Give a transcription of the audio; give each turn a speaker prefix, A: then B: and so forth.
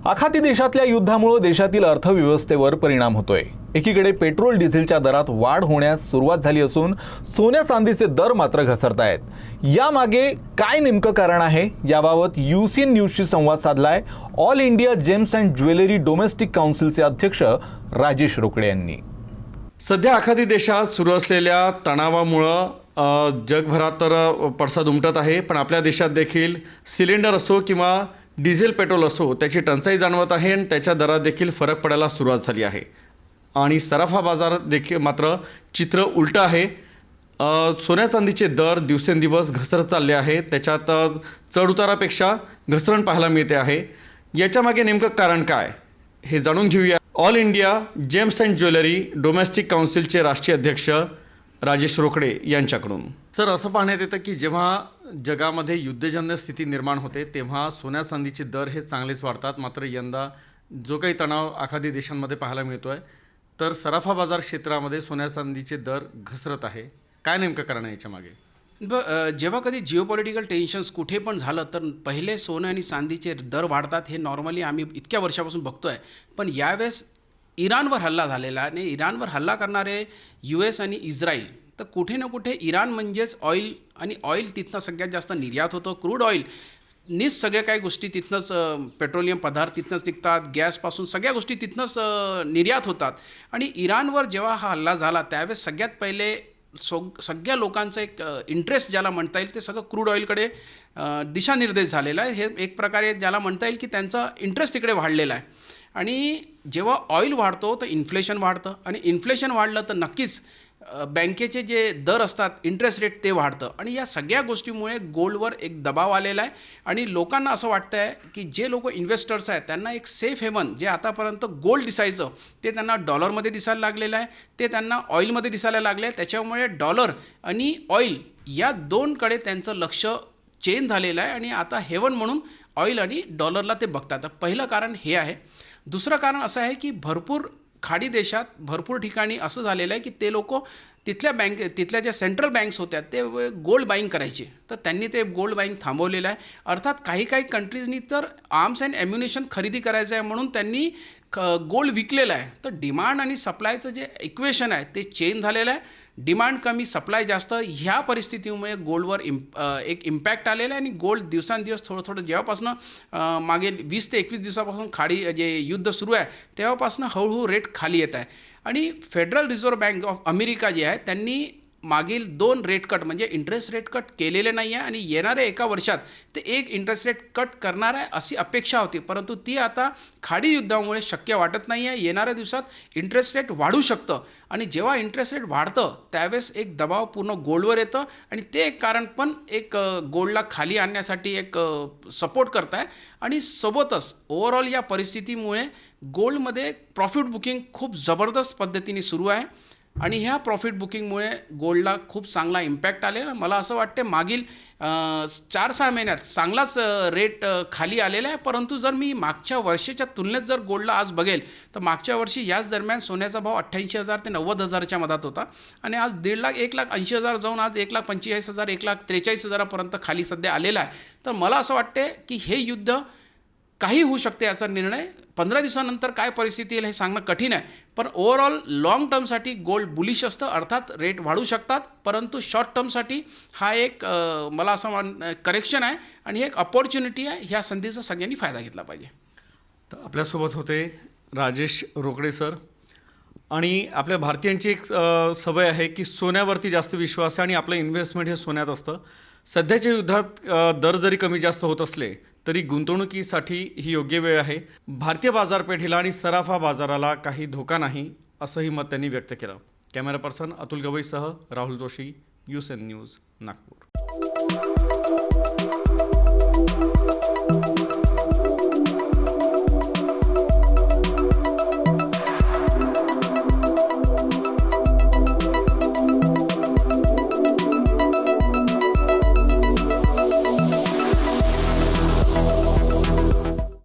A: आखाती देशातल्या युद्धामुळे देशातील अर्थव्यवस्थेवर परिणाम होतोय। एकीकडे पेट्रोल डिझेलच्या दरात वाढ होण्यास सुरुवात झाली असून सोन्या चांदीचे दर मात्र घसरतायत। यामागे काय नेमकं कारण आहे याबाबत यूसीएन न्यूजशी संवाद साधलाय all India gems and jewellery domestic काउन्सिलचे अध्यक्ष राजेश रोकडे यांनी।
B: सध्या आखाती देशात सुरू असलेल्या तणावामुळे जगभरात तर पडसाद उमटत आहे, पण आपल्या देशात देखील सिलेंडर असो किंवा डिझेल पेट्रोल असो त्याची टंचाई जाणवत आहे आणि त्याच्या दरात देखील फरक पडायला सुरुवात झाली आहे। आणि सराफा बाजार देखील मात्र चित्र उलटं आहे। सोन्या चांदीचे दर दिवसेंदिवस घसरत चालले आहेत, त्याच्यात चढउतारापेक्षा घसरण पाहायला मिळते आहे। याच्यामागे नेमकं कारण काय हे जाणून घेऊया all India gems and jewellery domestic काउन्सिलचे राष्ट्रीय अध्यक्ष राजेश रोकडे यांच्याकडून। सर, असं पाहण्यात येतं की जेव्हा जगामध्ये युद्धजन्य स्थिती निर्माण होते तेव्हा सोन्या चांदीचे दर हे चांगलेच वाढतात, मात्र यंदा जो काही तणाव आखाती देशांमध्ये पाहायला मिळतो आहे तर सराफा बाजार क्षेत्रामध्ये सोन्या चांदीचे दर घसरत आहे। काय नेमकं कारण आहे याच्यामागे?
C: जेव्हा कधी जिओपॉलिटिकल टेन्शन्स कुठे पण झालं तर पहिले सोनं आणि चांदीचे दर वाढतात, हे नॉर्मली आम्ही इतक्या वर्षापासून बघतो आहे। पण यावेळेस इराणवर हल्ला झालेला आणि इराणवर हल्ला करणारे US आणि इस्रायल, तर कुठे ना कुठे इराण म्हणजेच ऑइल आणि ऑइल तिथनं सगळ्यात जास्त निर्यात होतं। क्रूड ऑइल नीच सगळ्या काही गोष्टी तिथनंच, पेट्रोलियम पदार्थ तिथनंच निघतात, गॅसपासून सगळ्या गोष्टी तिथनंच निर्यात होतात। आणि इराणवर जेव्हा हा हल्ला झाला त्यावेळेस सगळ्यात पहिले सगळ्या लोकांचं एक इंटरेस्ट ज्याला म्हणता येईल ते सगळं क्रूड ऑइलकडे दिशानिर्देश झालेला आहे। हे एक प्रकारे ज्याला म्हणता येईल की त्यांचा इंटरेस्ट तिकडे वाढलेला आहे। आणि जेव्हा ऑइल वाढतो तर इन्फ्लेशन वाढतं आणि इन्फ्लेशन वाढलं तर नक्कीच बँकेचे जे दर असतात इंटरेस्ट रेट ते वाढतं आणि या सगळ्या गोष्टीमुळे गोल्डवर एक दबाव आलेला आहे। आणि लोकांना असं वाटतं आहे की जे लोक इन्व्हेस्टर्स आहेत त्यांना एक सेफ हेवन जे आतापर्यंत गोल्ड दिसायचं ते त्यांना डॉलरमध्ये दिसायला लागलेलं आहे, ते त्यांना ऑइलमध्ये दिसायला लागले आहे। त्याच्यामुळे डॉलर आणि ऑइल या दोनकडे त्यांचं लक्ष चेंज झालेलं आहे आणि आता हेवन म्हणून ऑइल आणि डॉलरला ते बघतात। तर पहिलं कारण हे आहे। दुसरं कारण असं आहे की भरपूर खाडी देशात भरपूर ठिकाणी असं झालेलं आहे की ते लोक तिथल्या ज्या सेंट्रल बँक्स होत्या ते गोल्ड बाईंग करायचे, तर त्यांनी ते गोल्ड बाईंग थांबवलेलं आहे। अर्थात काही कंट्रीजनी तर आर्म्स अँड ॲम्युनिशन खरेदी करायचं आहे म्हणून त्यांनी गोल्ड विकलेलं आहे। तर डिमांड आणि सप्लायचं जे इक्वेशन आहे ते चेंज झालेलं आहे। डिमांड कमी सप्लाय जास्त, ह्या परिस्थितीमुळे गोल्डवर एक इम्पॅक्ट आलेला आहे आणि गोल्ड दिवसांदिवस थोडं जेव्हापासून मागील 20 ते 21 दिवसापासून खाडी जे युद्ध सुरू आहे तेव्हापासून हळूहळू रेट खाली येत आहे। आणि federal reserve bank of America जी आहे त्यांनी मागील 2 रेट कट म्हणजे इंटरेस्ट रेट कट केलेले नाही आहे आणि येणाऱ्या एका वर्षात ते एक इंटरेस्ट रेट कट करणार आहे अशी अपेक्षा होती, परंतु ती आता खाडी युद्धामुळे शक्य वाटत नाही आहे। येणाऱ्या दिवसात इंटरेस्ट रेट वाढू शकतं आणि जेव्हा इंटरेस्ट रेट वाढतं त्यावेळेस एक दबाव पूर्ण गोल्डवर येतं आणि ते एक कारण पण एक गोल्डला खाली आणण्यासाठी एक सपोर्ट करत आहे। आणि सोबतच ओव्हरऑल या परिस्थितीमुळे गोल्डमध्ये प्रॉफिट बुकिंग खूप जबरदस्त पद्धतीने सुरू आहे आणि ह्या प्रॉफिट बुकिंगमुळे गोल्डला खूप चांगला इम्पॅक्ट आलेला। मला असं वाटते मागील 4-6 महिन्यात चांगलाच रेट खाली आलेला आहे, परंतु जर मी मागच्या वर्षाच्या तुलनेत जर गोल्डला आज बघेल तर मागच्या वर्षी याच दरम्यान सोन्याचा भाव 88,000 ते 90,000च्या मधात होता आणि आज 1.5 लाख 1,80,000 जाऊन आज 1,45,000 1,43,000पर्यंत खाली सध्या आलेला आहे। तर मला असं वाटते की हे युद्ध काही होऊ शकते, याचा निर्णय 15 दिवसानंतर काय परिस्थिती येईल हे सांगणं कठीण आहे। पण ओव्हरऑल लाँग टर्मसाठी गोल्ड बुलिश असतं, अर्थात रेट वाढू शकतात, परंतु शॉर्ट टर्मसाठी हा एक मला असं करेक्शन आहे आणि एक अपॉर्च्युनिटी आहे। ह्या संधीचा सगळ्यांनी फायदा घेतला पाहिजे।
B: तर आपल्यासोबत होते राजेश रोकडे सर। आणि आपल्या भारतीयांची एक सवय आहे की सोन्यावरती जास्त विश्वास आहे आणि आपलं इन्व्हेस्टमेंट हे सोन्यात असतं। सध्याच्या युद्धात दर जरी कमी जास्त होत असले तरी गुंतवणुकीसाठी ही योग्य वेळ आहे। भारतीय बाजारपेठेला आणि सराफा बाजाराला काही धोका नाही असंही मत त्यांनी व्यक्त केलं। कॅमेरा पर्सन अतुल गवईसह राहुल जोशी, यूसीएन न्यूज, नागपूर।